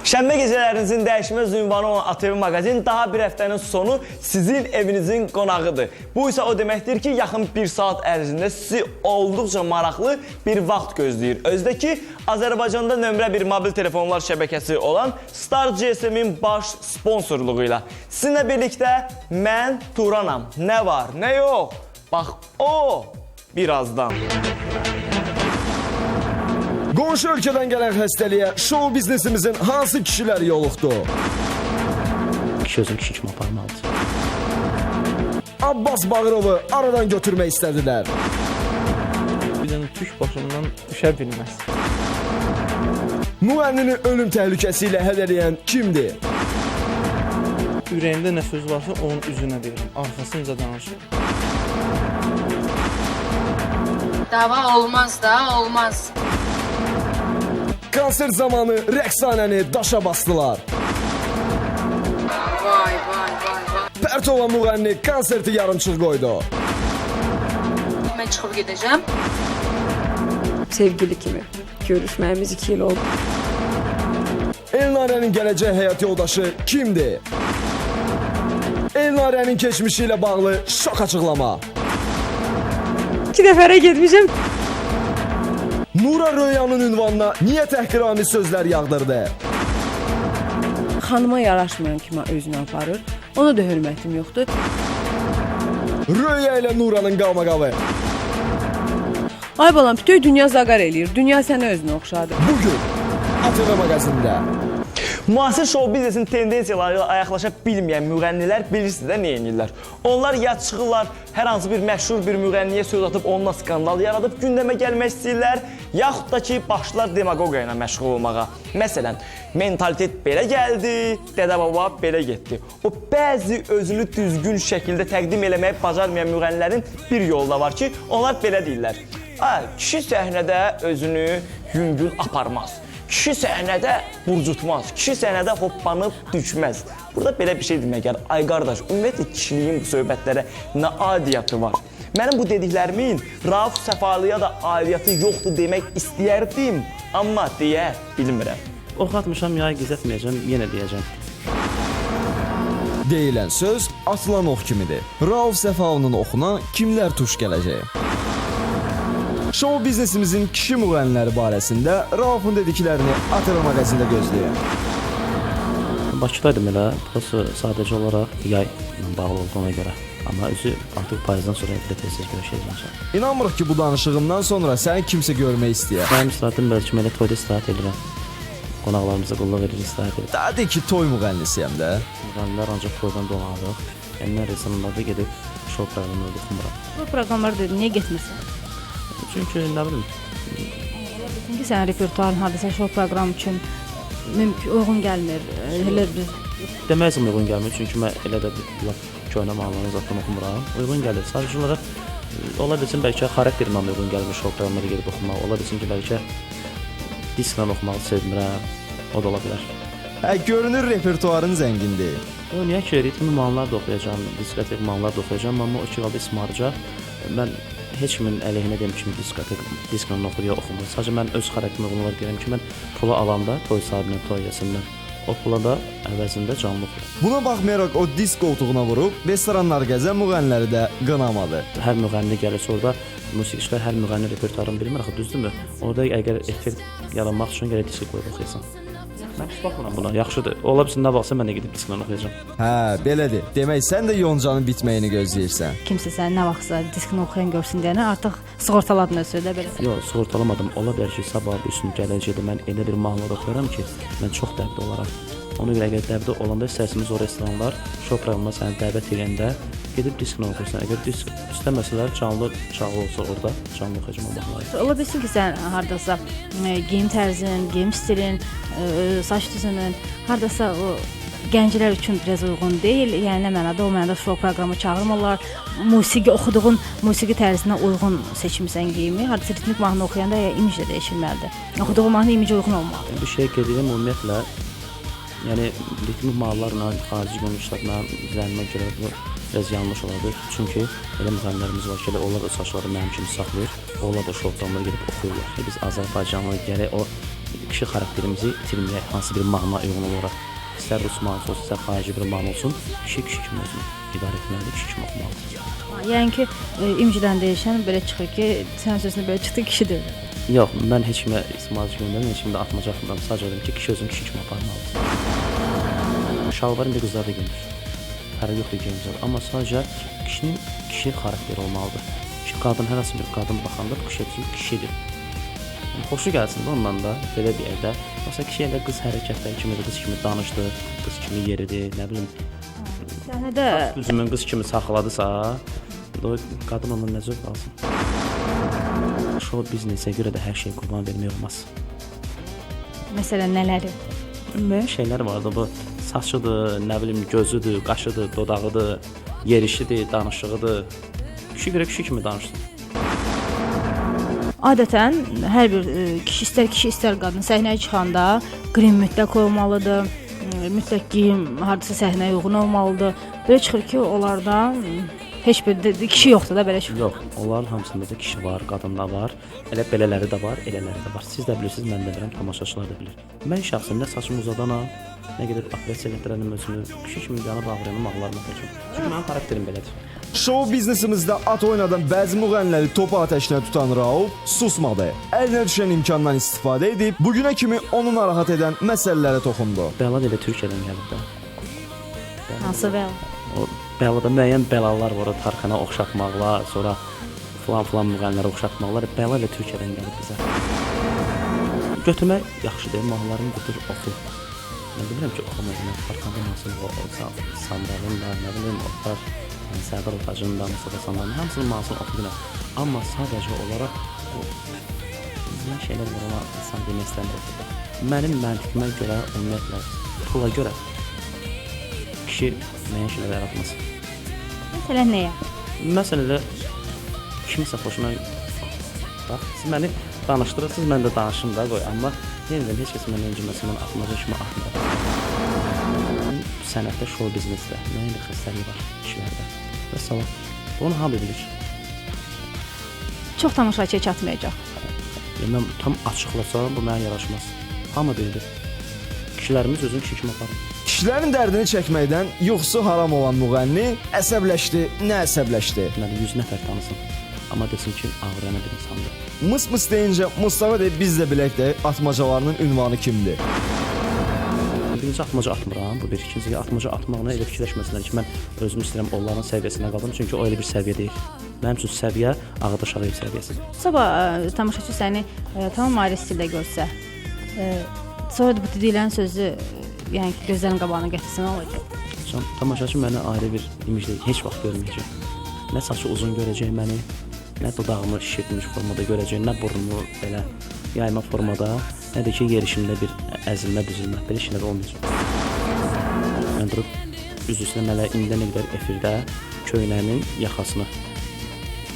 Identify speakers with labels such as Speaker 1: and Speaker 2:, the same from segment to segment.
Speaker 1: Şənbə gecələrinizin dəyişməz ünvanı olan ATV Mağazin daha bir həftənin sonu sizin evinizin qonağıdır. Bu isə o deməkdir ki, yaxın bir saat ərzində sizi olduqca maraqlı bir vaxt gözləyir. Özdə ki, Azərbaycanda nömrə bir mobil telefonlar şəbəkəsi olan Star GSM-in baş sponsorluğu ilə. Sizinlə birlikdə mən Turanam. Nə var, nə yox? Bax, o birazdan.
Speaker 2: Qonşu ölkədən gələn xəstəliyə şou biznesimizin hansı kişilər yoluxdu?
Speaker 3: Kişi özüm kişi kimi aparmalıdır.
Speaker 2: Abbas Bağırovu aradan götürmək istədilər.
Speaker 4: Bir dənə tük başımdan düşə bilməz.
Speaker 2: Müğənnini ölüm təhlükəsi ilə hədələyən kimdir?
Speaker 4: Ürəyimdə nə söz varsa onun üzünə verirəm, arxasınca danışırım.
Speaker 5: Dava olmaz da, olmaz.
Speaker 2: Konsert zamanı rəqsanəni daşa basdılar.
Speaker 5: Vay, vay, vay, vay.
Speaker 2: Pərtova müğənni konserti yarımçıq qoydu.
Speaker 5: Mən çıxıb gedəcəm.
Speaker 6: Sevgili kimi. Görüşməyimiz 2 il oldu.
Speaker 2: Elnarənin gələcək həyat yoldaşı kimdir? Elnarənin keçmişi ilə bağlı şok açıqlama.
Speaker 6: 2 dəfərə getmişəm.
Speaker 2: Nura Röyanın ünvanına niyə təhqiramiz sözlər yağdırdı?
Speaker 6: Xanıma yaraşmayan kimi özünü aparır. Ona da hörmətim yoxdur.
Speaker 2: Röya ilə Nuranın qalmaqavı.
Speaker 6: Ay balam, bütün dünya zaqar eləyir. Dünya sənə özünə oxşadı.
Speaker 2: Bugün ATV Mağazində.
Speaker 1: Müasir şou biznesin tendensiyaları ilə ayaqlaşa bilməyən müğənnilər bilirsiniz də nə edirlər. Onlar ya çıxırlar, hər hansı bir məşhur bir müğənniyə söz atıb onunla skandal yaradıb gündəmə gəlmək istəyirlər, yaxud da ki, başlar demagoqiya ilə məşğul olmağa. Məsələn, mentalitet belə gəldi, dədə-baba belə getdi. O bəzi özünü düzgün şəkildə təqdim eləməyi bacarmayan müğənnilərin bir yolu da var ki, onlar belə deyirlər. Kişi səhnədə özünü yüngül aparmaz. Kişi səhnədə burcutmaz, kişi səhnədə hoppanıb düşməz. Burada belə bir şey demək gəlir. Ay qardaş, ümumiyyətlə kişiliyin bu söhbətlərə nə adiyyatı var? Mənim bu dediklərimin Rauf Səfalıya da adiyyatı yoxdur demək istəyərdim, amma deyə bilmirəm.
Speaker 3: Ox atmışam, yayı gizlətməyəcəm, yenə deyəcəm.
Speaker 2: Deyilən söz atılan ox kimidir. Rauf Səfalının oxuna kimlər tuş gələcək? Şou biznesimizin kişi müğənniləri barəsində Raufun dediklərini ATV Mağazində gözləyin.
Speaker 3: Bakıdaydım elə, burası sadəcə olaraq yay ilə bağlı olduğuna görə. Amma özü artıq payızdan sonra evdə tez-tez görüşəcəm.
Speaker 2: İnanmırıq ki, bu danışığından sonra səni kimsə görmək istəyər.
Speaker 3: Mənim istirahətim bəlkə elə toyda istirahət edirəm. Qonaqlarımıza qulluq edir, istirahət edir.
Speaker 2: Daha de ki, toy müğənnisiyəm də.
Speaker 3: Müğənnilər ancaq toydan dolanırıq. Yəni mən restoranlarda gedib şou proqramına oxumuram.
Speaker 7: Bu proqramlara dedim, niyə getmirsən?
Speaker 3: Çünki nə bilim,
Speaker 7: Elə bilsin ki, sənin repertuarın hadisə şou proqramı üçün uyğun gəlmir. Elə bir
Speaker 3: deməyəsən uyğun gəlmir. Çünki mən elə də bir köhnə mahnıları zaten oxumuram. Uyğun gəlir. Sadəcə olaraq ola bilsin bəlkə xarakterimlə uyğun gəlmir şou proqramlara gedib oxumaq. Ola bilsin ki, bəlkə disklə oxumağı sevmirəm. O da ola bilər.
Speaker 2: Görünür repertuarın zəngindir.
Speaker 3: Niyə ki, ritmi mahnılar da oxuyacağam, diskotek mahnılar da oxuyacağam, amma o iki qalda ismarca mən heç kimin əleyhinə deyim ki, disklə oxur ya oxumur. Sadəcə mən öz xarakterimə uyğun olaraq deyirəm ki, mən pulu alanda toy sahibindən, toy yəsindən o pula da əvəzində canlı oxuyur.
Speaker 2: Buna baxmayaraq o disk qoltuğuna vurub restoranlar gəzən müğənniləri də qınamadı.
Speaker 3: Hər müğənni gəlirsə orada musiqiçilər hər müğənni repertuarını bilmir axı, düzdürmü? Orada əgər effekt yaranmaq üçün gərək diski qoyub oxuyasan. Mən pis baxmıram buna, yaxşıdır. Ola bilsin nə vaxtsa mən də gedib disklə oxuyacağam.
Speaker 2: Belədir. Demək sən də Yoncanın bitməyini gözləyirsən.
Speaker 7: kimsə səni nə vaxtsa diskini oxuyan görsün deyənə artıq sığortaladın öz sözdə belə.
Speaker 3: Yox, sığortalamadım. Ola bilər ki, sabah üstün gələcəkdə mən elə bir mahnılar oxuyuram ki, mən çox dəbdə olaram. Ona görə əgər dəbdə olanda istərsiniz o restoranlar şou proqramına səni dəvət edəndə gedib diskini oxuyursan. Əgər disk istəməsələr canlı çağı olsa orada canlı oxuyacağam o mahnıları.
Speaker 7: Ola bilsin ki, sən hardasa geyim tərzin, geyim stilin, saç düzümün hardasa o gənclər üçün biraz uyğun deyil. Yəni nə mənada o mənada şou proqramı çağırmırlar. Musiqi oxuduğun musiqi tərzinə uyğun seçmisən geyimi. Hardasa ritmik mahnı oxuyanda imij də dəyişilməlidir. Oxuduğun mahnı imicə uyğun olmalıdır.
Speaker 3: Bir şey qeyd edirəm ümumiyyətlə, yəni ritmik mahnılarla xarici qonuşlarla izlənmə görə bu biraz yanlış olardı. Çünki elə müğənnilərimiz var ki, onlar da saçları mənim kimi saxlayır. Onlar da şou proqramlara gedib oxuyurlar. Biz Azərbaycanlı gərək o kişi xarakterimizi itirməyək, hansı bir mahnına uyğun olaraq. İstər rus mahnısı olsun, istər xarici bir mahnı olsun, kişi kimi özünü idarə etməlidir, kişi kimi oxumalıdır.
Speaker 7: Yəni ki, imcidən deyişən belə çıxır ki, sən sözünə belə çıxdı, kişi deyil.
Speaker 3: Yox, mən heç kimə istismar göndərmirəm, heç kimdə atmaca atmıram. Sadəcə dedim ki, kişi özünü kişi kimi aparmalıdır. Şalvarın bir qızlar da geyinir. Fərqi yoxdur geyinəcək, amma sadəcə kişinin kişi xarakteri olmalıdır. Ki, qadın, hər hansı bir qadın baxanda bu kişi üçün kişidir. Xoşu gəlsin də ondan da, belə bir yerdə. Yoxsa kişi elə qız hərəkətləri kimi, qız kimi danışdı, qız kimi yeridi, nə bilim,
Speaker 7: Səhnədə
Speaker 3: üzümün qız kimi saxladısa, qadın ondan nə zövq alsın? Show biznesə görə də hər şey qurban vermək olmaz.
Speaker 7: məsələn nələri?
Speaker 3: Müəyyən şeylər vardı, bu saçıdır, nə bilim, gözüdür, qaşıdır, dodağıdır, yerişidir, danışığıdır. Kişi görə kişi kimi danışsın.
Speaker 7: Adətən hər bir kişi istər qadın səhnəyə çıxanda qrim mütləq olmalıdır. Mütləq geyim hardasa səhnəyə uyğun olmalıdır. Belə çıxır ki, onlardan heç bir kişi yoxdur da belə çıxır.
Speaker 3: Yox, onların hamısında da kişi var, qadın da var. Elə belələri də var, elələri də var. Siz də bilirsiniz, mən də bilirəm, tamaşaçılar da bilir. Mən şəxsən nə saçımı uzadanam, nə qədər operasiya elətdirənim özümü, kişi kimi yanıb ağrıyanım, ağlarım atacam. Çünki mənim xarakterim belədir.
Speaker 2: Show biznesimizdə at oynadan bəzi müğənniləri topu atəşinə tutan Rauf susmadı. Əlinə düşən imkandan istifadə edib, bugünə kimi onu narahat edən məsələlərə toxundu.
Speaker 3: Bəla da elə Türkiyədən gəlib də.
Speaker 7: Hansı bəl?
Speaker 3: O bəlada müəyyən bəlalar var, o Tarkana oxşatmaqlar, sonra filan müğənnilərə oxşatmaqlar, bəla elə Türkiyədən gəlib bizə. Götürmək yaxşı deyil, mahnılarını götür, oxu. Mən bilirəm ki, oxumayın, Tarkanda nasıl sandalın da, nə bilim, otlar, Sərdar Otacının da, Mustafa Sandalın, hamısının mahnısını oxu biləm. Amma sadəcə olaraq müəyyən şeylər var, ona insan demək istəmir. Mənim məntiqimə görə, ümumiyyətlə, pula görə kişi müəyyən şeylər yaratmaz.
Speaker 7: Məsələn nəyə?
Speaker 3: Məsələn, kimisə xoşuna bax, siz məni danışdırırsınız, mən də danışım da qoy, amma yenə heç kəs mənə inciməsin, mən atmaca kimi atmıram. Sənətdə, show biznesdə müəyyən bir xəstəlik var kişilərdə. Və salam, bunu hamı bilir.
Speaker 7: Çox tamaşaçıya çatmayacaq.
Speaker 3: Mən tam açıqlasam, bu mənə yaraşmaz. Hamı bilir. Kişilərimiz özünü kişi kimi aparır.
Speaker 2: Kişilərin dərdini çəkməkdən yoxsu haram olan müğənni əsəbləşdi, nə əsəbləşdi?
Speaker 3: Deməli 100 nəfər tanısın, amma desin ki, ağrıyan bir insandır.
Speaker 2: Mıs deyincə Mustafa deyib biz də bilək də atmacalarının ünvanı kimdir?
Speaker 3: Birinci atmaca atmıram, bu bir. İkinci atmaca atmaqla elə fikirləşməsinlər ki, mən özümü istəyirəm onların səviyyəsinə qalım, çünki o elə bir səviyyə deyil. Mənim üçün səviyyə Ağadaş Ağayev səviyyəsidir.
Speaker 7: Sabah tamaşaçı səni tamam ayrı stildə görsə, sonra da bu dediklərin sözü yəni ki, gözlərin qabağına gətirsə nə olacaq?
Speaker 3: Tamaşaçı məni ayrı bir imicdə heç vaxt görməyəcək. Nə saçı uzun görəcək məni, nə dodağımı şişirdilmiş formada görəcək, nə burnumu belə yayma formada, nə də ki, yerişimdə bir əzilmə, büzülmə, belə şeylər olmayacaq. Mən durub, üz üstə mənə indi nə qədər efirdə köynənin yaxasını,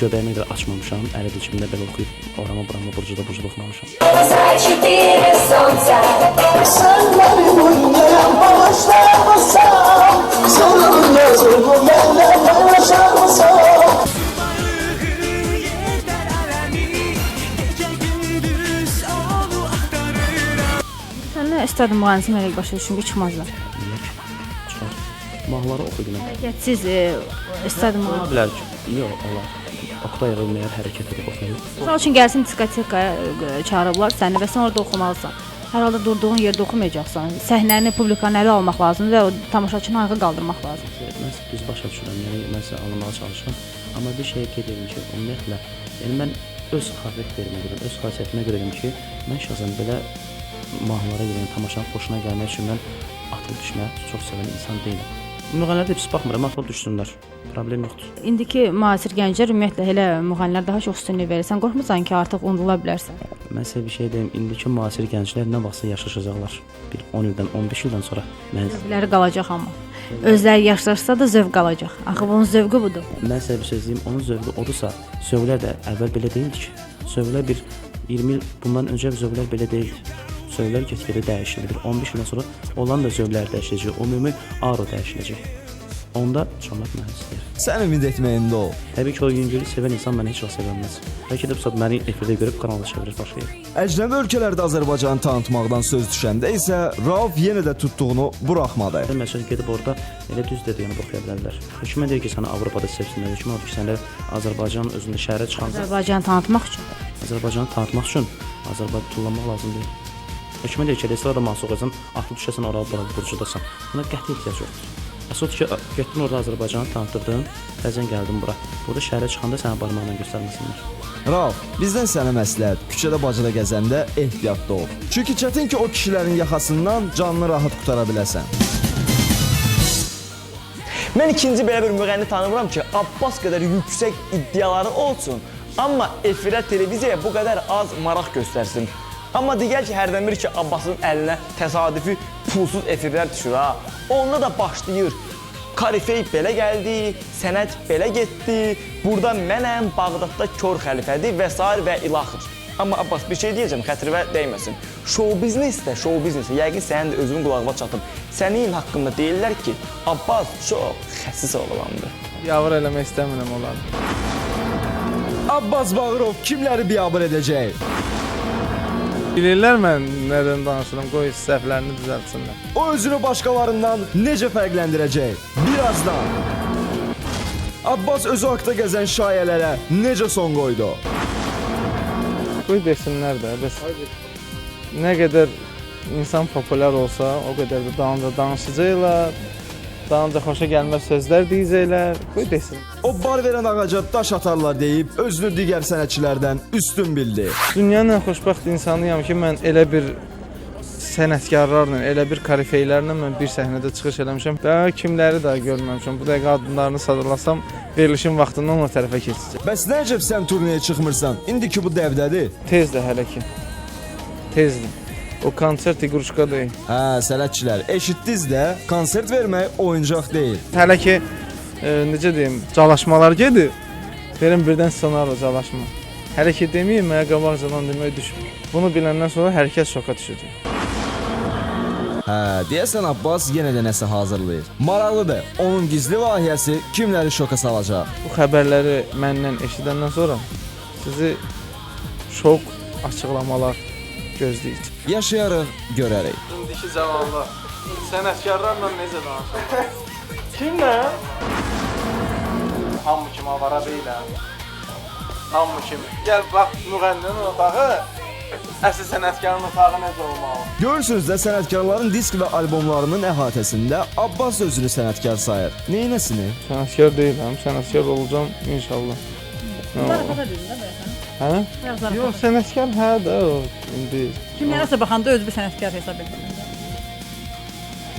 Speaker 3: göbəyimə qədər açmamışam, əli dicimdə belə oxuyub, orama buramı, burcuda oxumamışam.
Speaker 7: Sənlə estad müğənnisi mələk başa düşün ki, çıxmazlar.
Speaker 3: Niyə ki? Çıxar. Mahnıları oxu günə.
Speaker 7: Hərəkətsiz estad
Speaker 3: Ola
Speaker 7: müğənnisi.
Speaker 3: bilər ki, yox, olar. Oktay Römnəyər hərəkət edib oxuyur.
Speaker 7: Misal üçün gəlsin diskotekaya çağırıblar səni və sən orada oxumalısan. Hər halda durduğun yerdə oxumayacaqsan. Səhnəni publikanın ələ almaq lazımdır və o tamaşaçını ayağa qaldırmaq lazımdır.
Speaker 3: Mən düz başa düşürəm, yəni mən sizə anlamağa çalışıram. Amma bir şey qeyd edim ki, ümumiyyətlə, yəni mən öz xarakterimə görə, öz xasiyyətimə görə deyim ki, mən şəxsən belə mahnılara görə, tamaşanın xoşuna gəlmək üçün mən atılıb düşmək çox sevən insan deyiləm. Müğənnilərə də pis baxmıram, atılıb düşsünlər. Problem yoxdur.
Speaker 7: İndiki müasir gənclər ümumiyyətlə elə müğənnilər daha çox üstünlük verir. Sən qorxmursan ki, artıq unudula bilərsən.
Speaker 3: Mən sizə bir şey deyim, indiki müasir gənclər nə vaxtsa yaşayacaqlar. Bir 10 ildən, 15 ildən sonra mən
Speaker 7: Zövqləri qalacaq amma. Özləri yaşlaşsa da zövq qalacaq. Axı bunun zövqü budur.
Speaker 3: mən sizə bir söz deyim, onun zövqü odursa, zövqlər də əvvəl belə deyildi ki. Zövqlər bir 20 il bundan öncə zövqlər belə deyildi. Zövqlər get-gedə dəyişir. Bir 15 ildən sonra olan da zövqlər dəyişəcək. Ümumi aro dəyişiləcək. onda çöməlmək məni istəyir.
Speaker 2: Sən ümid etməyində ol.
Speaker 3: Təbii ki, o yüngülü sevən insan məni heç vaxt sevməz. Bəlkə də bu saat məni efirdə görüb kanala çevirir başlayır.
Speaker 2: Əcnəbi ölkələrdə Azərbaycanı tanıtmaqdan söz düşəndə isə Rauf yenə də tutduğunu buraxmadı.
Speaker 3: Məsələn, gedib orada elə düz dediyini oxuya bilərlər. Hökumət deyir ki, səni Avropada sevsinlər. Hökumət deyir ki, sənə Azərbaycanın özündə şəhərə çıxanda
Speaker 7: Azərbaycanı tanıtmaq üçün.
Speaker 3: Azərbaycanı tanıtmaq üçün Azərbaycanı tullanmaq lazım deyil. Hökumət deyir ki, restoranda mahsul qoysan, atıb düşəsən orada burcudasan. Buna qəti ehtiyac yoxdur. Əsas ki, getdin orada Azərbaycanı tanıtdırdın, təzən gəldin bura. Burada şəhərə çıxanda sənə barmaqla göstərməsinlər.
Speaker 2: Rauf, bizdən sənə məsləhət, küçədə bacada gəzəndə ehtiyatlı ol. Çünki çətin ki, o kişilərin yaxasından canını rahat qutara biləsən.
Speaker 1: Mən ikinci belə bir müğənni tanımıram ki, Abbas qədər yüksək iddiaları olsun, amma efirə, televiziyaya bu qədər az maraq göstərsin. Amma digər ki, hərdən bir ki, Abbasın əlinə təsadüfi pulsuz efirlər düşür ha. Onda da başlayır. Karifey belə gəldi, sənət belə getdi, burada mənəm, Bağdadda kör xəlifədir və s. və ilaxır. Amma Abbas, bir şey deyəcəm, xətrivə dəyməsin. Show biznesdə, yəqin sənin də özünün qulağına çatıb. Sənin haqqında deyirlər ki, Abbas çox xəsis oğlandır.
Speaker 4: Yavır eləmək istəmirəm onları.
Speaker 2: Abbas Bağırov kimləri biabır edəcək?
Speaker 4: Bilirlər mən nədən danışıram, qoy səhvlərini düzəltsinlər.
Speaker 2: O özünü başqalarından necə fərqləndirəcək? Birazdan. Abbas özü haqda gəzən şayələrə necə son qoydu?
Speaker 4: Qoy desinlər də, bəs nə qədər insan populyar olsa, o qədər də dalınca danışacaqlar, dalınca xoşa gəlməz sözlər deyəcəklər, qoy desin.
Speaker 2: O bar verən ağaca daş atarlar deyib özünü digər sənətçilərdən üstün bildi.
Speaker 4: Dünyanın ən xoşbəxt insanıyam ki, mən elə bir sənətkarlarla, elə bir karifeylərlə mən bir səhnədə çıxış eləmişəm. Daha kimləri daha görməmişəm. Bu dəqiqə adlarını sadalasam, verilişin vaxtından o tərəfə keçəcək.
Speaker 2: Bəs nə əcəb sən turneye çıxmırsan? İndi ki bu dəvdədir.
Speaker 4: Tezdir hələ ki. Tezdir. O konsert iqruşka deyil.
Speaker 2: Hə, sənətçilər, eşitdiniz də, konsert vermək oyuncaq deyil.
Speaker 4: Hələ ki, necə deyim, calaşmalar gedir. Verin birdən scenario calaşma. Hələ ki deməyim, mənə qabaqcadan demək düşmür. Bunu biləndən sonra hər kəs şoka düşəcək.
Speaker 2: Hə, deyəsən Abbas yenə də nəsə hazırlayır. Maraqlıdır, onun gizli layihəsi kimləri şoka salacaq?
Speaker 4: Bu xəbərləri məndən eşidəndən sonra sizi şok açıqlamalar gözləyir.
Speaker 2: Yaşayarıq, görərik.
Speaker 4: İndiki cavanlar sənətkarlarla necə danışırlar? Kimlə? Hamı kimi avara deyiləm. Hamı kimi. Gəl bax müğənninin otağı, əsl sənətkarın otağı necə olmalı?
Speaker 2: Görürsünüz də sənətkarların disk və albomlarının əhatəsində Abbas özünü sənətkar sayır. Neynəsini?
Speaker 4: Sənətkar deyiləm, sənətkar olacağam inşallah.
Speaker 7: Zarafata dedin də bəyəsən.
Speaker 4: Hə? Yox, sənətkar hə də o indi.
Speaker 6: Kimlərəsə baxanda özü bir sənətkar hesab edirlər.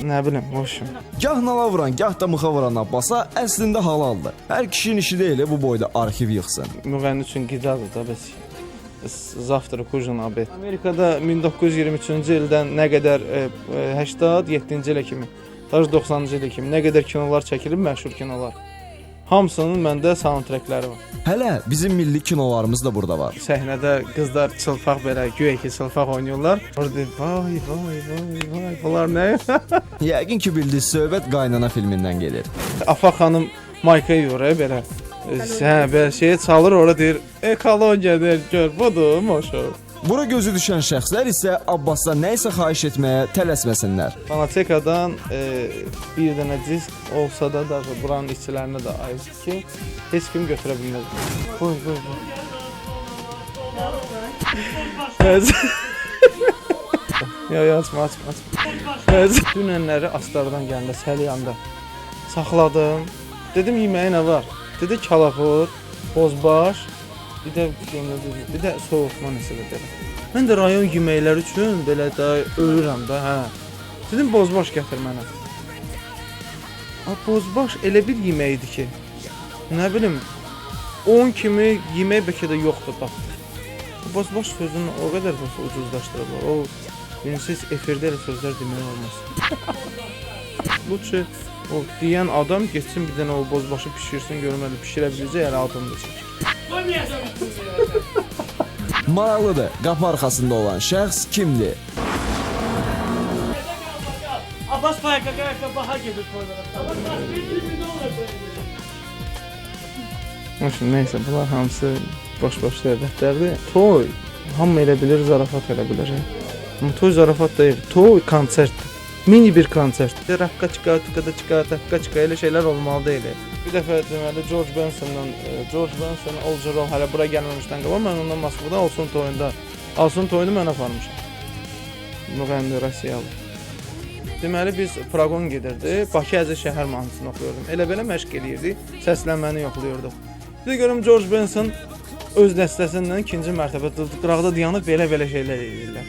Speaker 4: Nə bilim, boşum.
Speaker 2: Gah nala vuran, gah da mıxa vuran Abbasa əslində halaldır. Hər kişinin işi deyil bu boyda arxiv yığsın.
Speaker 4: Müğənni üçün qidadır da bəs. Zavtра kujin abed. Amerikada 1923-cü ildən nə qədər 87-ci ilə kimi, даже 90-cı ilə kimi nə qədər kinolar çəkilib, məşhur kinolar. Hamısının məndə soundtrackləri var.
Speaker 2: Hələ bizim milli kinolarımız da burada var.
Speaker 4: Səhnədə qızlar çılpaq belə, güya ki çılpaq oynayırlar. Orada vay, bunlar nə?
Speaker 2: Yəqin ki bildiyi söhbət Qaynana filmindən gelir.
Speaker 4: Afa xanım mayka yuyur belə. Belə şeyə çalır, orada deyir, ekologiya deyir, gör, budur, moşur.
Speaker 2: Bura gözü düşən şəxslər isə Abbasdan nə isə xahiş etməyə tələsməsinlər.
Speaker 4: Fanatekadan bir dənə disk olsa da daha buranın işçilərinə də aiddir ki, heç kim götürə bilməz. Qoy. Açma. Dünənləri Astardan gəndə, Səliyanda saxladım. Dedim, yeməyə nə var? Dedi, kalafur, bozbaş, bir də soğutma nəsə də belə. Mən də rayon yeməkləri üçün belə də ölürəm də, hə. Dedim, bozbaş gətir mənə. Bozbaş elə bir yemək idi ki, nə bilim, 10 kimi yemək bəlkə də yoxdur, bax. Bozbaş sözünü o qədər ucuzlaşdırırlar. O, siz efirdə elə sözlər demək olmaz. Bu ki, o deyən adam getsin bir dənə o bozbaşı pişirsin, görməli, pişirə biləcək, elə adını da çəkir.
Speaker 2: Maraqlıdır, qapı arxasında olan şəxs kimdir?
Speaker 4: Abbas PKK baha gedir toylara. Nəysə, bunlar hamısı boş-boş söhbətlərdir. Toy hamı elə bilir, zarafat elə bilir. Amma toy zarafat deyil, toy konsertdir. Mini bir konsertdir. Rakka çıkar, tıkada çıkar, takka çıkar, elə şeylər olmalı deyil. Bir dəfə deməli George Benson Olca Rol hələ bura gəlməmişdən qabaq mən ondan Moskvada Alsun toyunu mən aparmışam. Müğənni Rusiyalı. Deməli biz proqon gedirdi. Bakı Əziz şəhər mahnısını oxuyurdum. Elə belə məşq eləyirdik, səslənməni yoxlayırdıq. Bir də görüm George Benson öz dəstəsindən ikinci mərtəbə qıraqda dayanıb belə şeylər edirlər.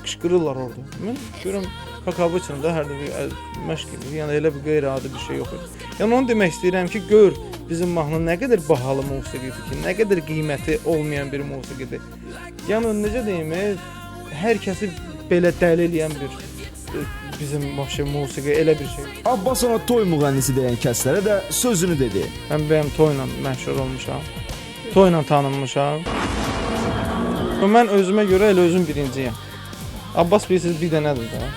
Speaker 4: Qışqırırlar orada. Mən görüm kakabı içində hər də bir məşq edir. Yəni elə bir qeyri-adi bir şey yox idi. Yəni onu demək istəyirəm ki, gör bizim mahnı nə qədər bahalı musiqidir ki, nə qədər qiyməti olmayan bir musiqidir. Yəni necə deyim, hər kəsi belə dəli eləyən bir bizim musiqi elə bir şey.
Speaker 2: Abbas ona toy müğənnisi deyən kəslərə də sözünü dedi.
Speaker 4: Mən benim toyla məşhur olmuşam. Toyla tanınmışam. Mən özümə görə elə özüm birinciyəm. Abbas bilirsiniz bir dənədir də.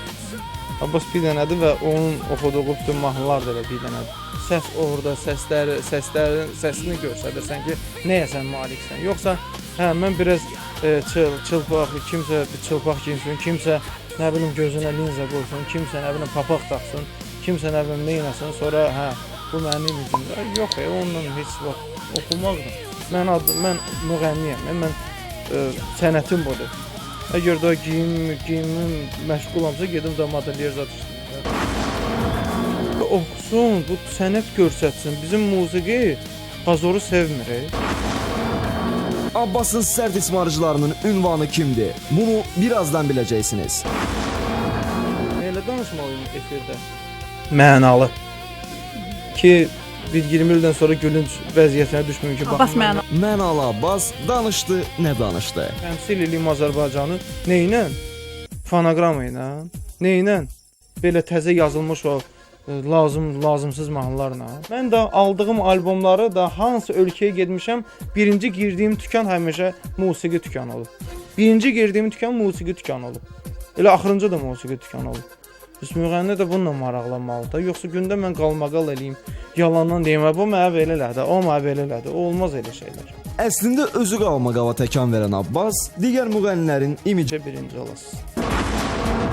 Speaker 4: Abbas bir dənədir və onun oxuduğu bütün mahnılar da elə bir dənədir. Səs orada, səsini göstərirsən ki, nəyə sən maliksən. Yoxsa hə mən biraz çılpaq, kimsə bir çılpaq giyinsin, kimsə nə bilim gözünə linza qoysun, kimsə nə bilim papaq taxsın, kimsə nə bilim nə eləsin, sonra hə bu mənim imicimdir. Yox, onunla heç vaxt oxumaqdır. Mən müğənniyəm, mən sənətim budur. Əgər də geyimim məşğulamsa gedim də modelyer zat işləyirəm. Oxusun, bu sənət göstərsin. Bizim musiqi bazoru sevmir.
Speaker 2: Abbasın sərt ismarıcılarının ünvanı kimdir? Bunu birazdan biləcəksiniz.
Speaker 4: Elə danışmalıyım efirdə. Mənalı. Ki bir 20 ildən sonra gülünc vəziyyətinə düşməyim ki,
Speaker 7: Abbas mənalı.
Speaker 2: Mənalı Abbas danışdı, nə danışdı?
Speaker 4: Təmsil eləyim Azərbaycanı nəylə? Fonoqrama ilə. Nəylə? Belə təzə yazılmış o lazımsız mahnılarla. Mən də aldığım albomları da hansı ölkəyə getmişəm, birinci girdiyim dükan həmişə musiqi dükanı olub. Birinci girdiyim dükan musiqi dükanı olub. Elə axırıncı da musiqi dükanı olub. Biz müğənni də bununla maraqlanmalıdır. Yoxsa gündə mən qalmaqal eləyim, yalandan deyim, bu mənə belə elədi, o mənə belə elədi. Olmaz elə şeylər.
Speaker 2: Əslində özü qalmaqala təkan verən Abbas digər müğənnilərin imici
Speaker 4: Birinci olasınız.